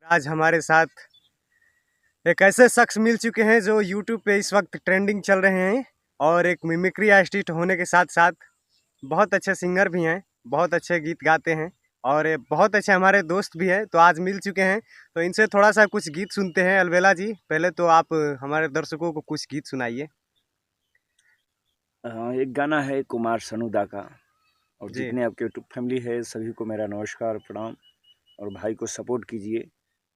आज हमारे साथ एक ऐसे शख्स मिल चुके हैं जो YouTube पे इस वक्त ट्रेंडिंग चल रहे हैं और एक मिमिक्री आर्टिस्ट होने के साथ साथ बहुत अच्छे सिंगर भी हैं, बहुत अच्छे गीत गाते हैं और ये बहुत अच्छे हमारे दोस्त भी हैं। तो आज मिल चुके हैं तो इनसे थोड़ा सा कुछ गीत सुनते हैं। अलबेला जी, पहले तो आप हमारे दर्शकों को कुछ गीत सुनाइए। एक गाना है कुमार सानू दा का। और जी जितने आपके यूट्यूब फैमिली है सभी को मेरा नमस्कार प्रणाम। और भाई को सपोर्ट कीजिए।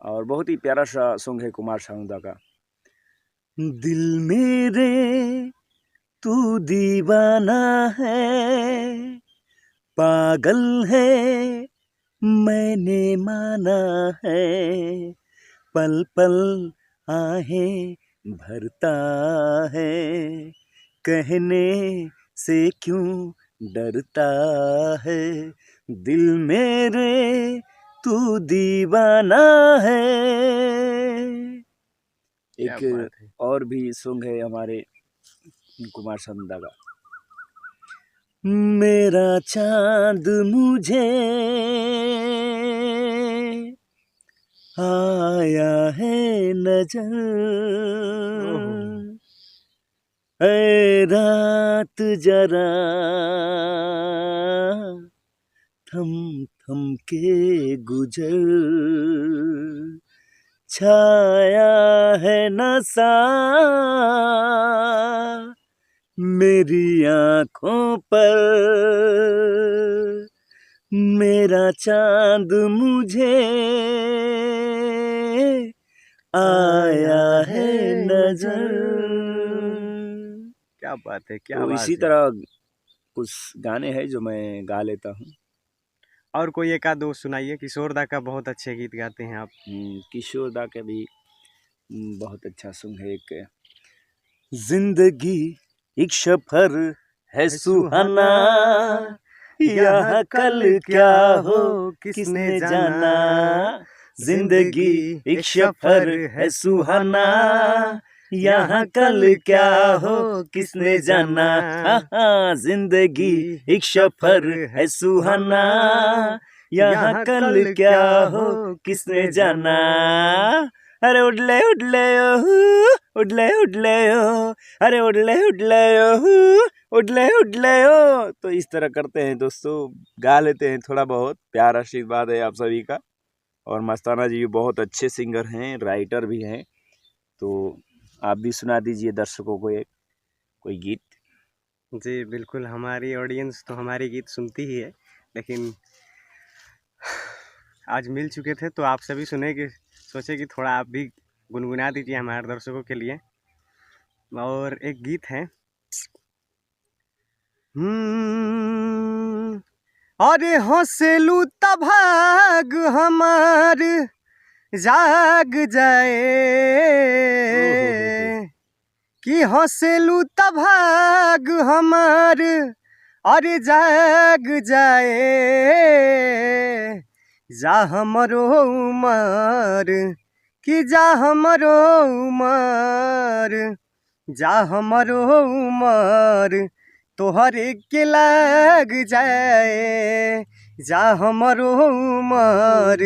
और बहुत ही प्यारा सा सॉन्ग है कुमार सानू दा का। दिल मेरे तू दीवाना है, पागल है मैंने माना है, पल पल आहें भरता है, कहने से क्यों डरता है, दिल मेरे तू दीवाना है। एक और भी सॉन्ग है हमारे कुमार सानू दा का। मेरा चांद मुझे आया है नजर, ऐ रात जरा थम थम के गुजर, छाया है नशा मेरी आँखों पर, मेरा चांद मुझे आया है नजर। क्या बात है, क्या तो बात इसी है। तरह कुछ गाने हैं जो मैं गा लेता हूँ। और कोई एक आध दो सुनाइए। किशोर दा का बहुत अच्छे गीत गाते हैं आप। किशोर दा का भी बहुत अच्छा सॉन्ग है। एक जिंदगी एक सफर है सुहाना, यह कल क्या हो किसने जाना, जिंदगी एक सफर है सुहाना, यहाँ कल क्या हो किसने जाना, जिंदगी एक सफर है सुहाना, यहाँ कल क्या हो किसने जाना, अरे उडले उडले उडले उडले ओ, अरे उडले उडले उडले उडले ओ। तो इस तरह करते हैं दोस्तों, गा लेते हैं थोड़ा बहुत। प्यार आशीर्वाद है आप सभी का। और मस्ताना जी बहुत अच्छे सिंगर हैं, राइटर भी हैं। तो आप भी सुना दीजिए दर्शकों को एक कोई गीत। जी बिल्कुल, हमारी ऑडियंस तो हमारी गीत सुनती ही है, लेकिन आज मिल चुके थे तो आप सभी सुने कि सोचे कि थोड़ा आप भी गुनगुना दीजिए हमारे दर्शकों के लिए। और एक गीत है, अरे हंसलू तभाग हमार जाग जाए, कि हंसलू तभाग हमार अरे जाग जाए, जा हमरो उमर कि जा हमरो उमर, जा हमरो उमर तोहरे के लग जाए, जा हमरो उमर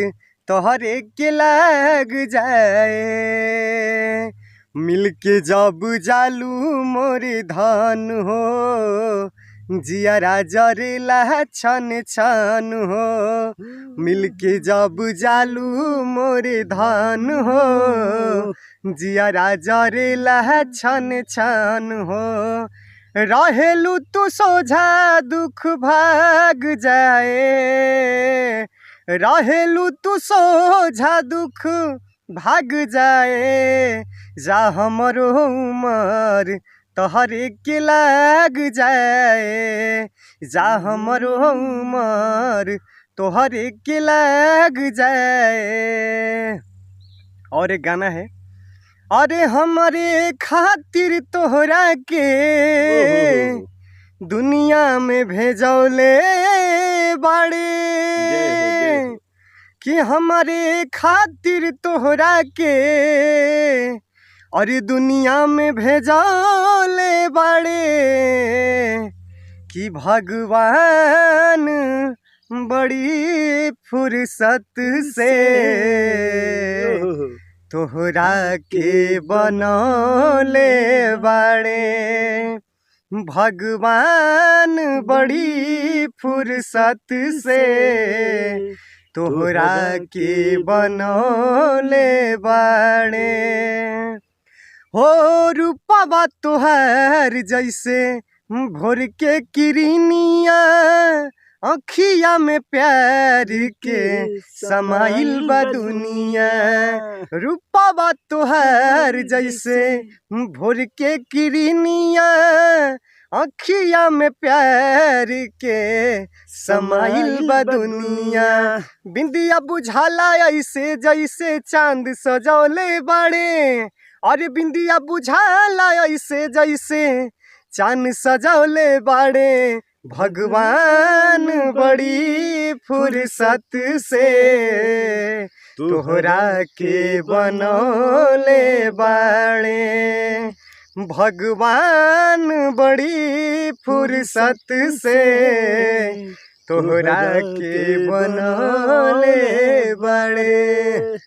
तोहरे के लग जाए, मिलके जब जालू मोरे धान हो, जियारा जरेला छन छन हो, मिलके जब जालू मोरे धान हो, जियारा जरेला छन छन हो, रहेलू तू सोझा दुख भाग जाए, रहेलू तू सोझा दुख भाग जाए, जा हमरो उमर तोहरे के लग जाए, जा हमरो उमर तोहरे के लग जाए। और एक गाना है, अरे हमारे खातिर तोहरा के दुनिया में भेजौले बाड़े, कि हमारे खातिर तोहरा के अरे दुनिया में भेजौले बाड़े, कि भगवान बड़ी फुर्सत से तोहरा के बनौले बाड़े भगवान बड़ी फुर्सत से, तोहरा के बनौले बाड़े। हो रूपवा तोहर जैसे भोर के किरनिया, अखिया में प्यार के समाइल बा दुनिया। रूपवा तोहर जैसे भोर के किरनिया, अखिया में प्यार के समाइल बा दुनिया। बिंदिया बुझाला ऐसे जैसे चांद सजौले बाड़े, अरे बिंदिया बुझाला ऐसे जैसे चांद सजौले बाड़े। भगवान बड़ी फुर्सत से तोहरा के बनौले बाड़े। भगवान बड़ी फुर्सत से तोहरा के बनौले बाड़े।